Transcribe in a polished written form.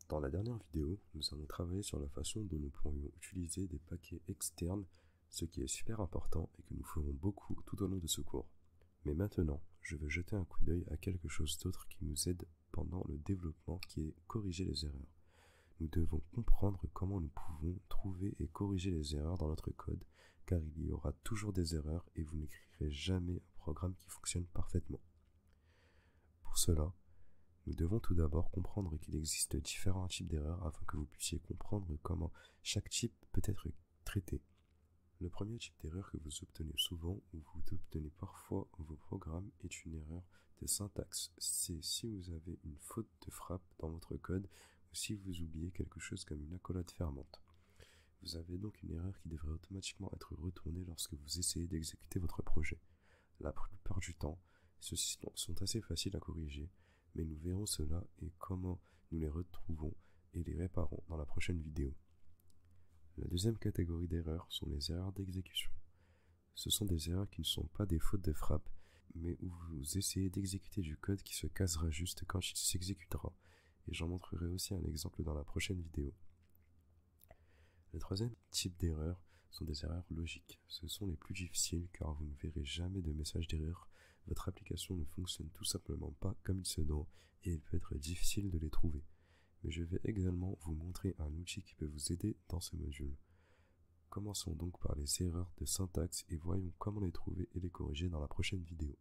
Dans la dernière vidéo, nous avons travaillé sur la façon dont nous pourrions utiliser des paquets externes, ce qui est super important et que nous ferons beaucoup tout au long de ce cours. Mais maintenant, je veux jeter un coup d'œil à quelque chose d'autre qui nous aide pendant le développement, qui est corriger les erreurs. Nous devons comprendre comment nous pouvons trouver et corriger les erreurs dans notre code, car il y aura toujours des erreurs et vous n'écrirez jamais un programme qui fonctionne parfaitement. Pour cela, nous devons tout d'abord comprendre qu'il existe différents types d'erreurs afin que vous puissiez comprendre comment chaque type peut être traité. Le premier type d'erreur que vous obtenez souvent ou vous obtenez parfois vos programmes est une erreur de syntaxe. C'est si vous avez une faute de frappe dans votre code ou si vous oubliez quelque chose comme une accolade fermante. Vous avez donc une erreur qui devrait automatiquement être retournée lorsque vous essayez d'exécuter votre projet. La plupart du temps, ceux-ci sont assez faciles à corriger, mais nous verrons cela et comment nous les retrouvons et les réparons dans la prochaine vidéo. La deuxième catégorie d'erreurs sont les erreurs d'exécution. Ce sont des erreurs qui ne sont pas des fautes de frappe, mais où vous essayez d'exécuter du code qui se cassera juste quand il s'exécutera, et j'en montrerai aussi un exemple dans la prochaine vidéo. Le troisième type d'erreurs sont des erreurs logiques. Ce sont les plus difficiles car vous ne verrez jamais de message d'erreur. Votre application ne fonctionne tout simplement pas comme il se doit et il peut être difficile de les trouver. Mais je vais également vous montrer un outil qui peut vous aider dans ce module. Commençons donc par les erreurs de syntaxe et voyons comment les trouver et les corriger dans la prochaine vidéo.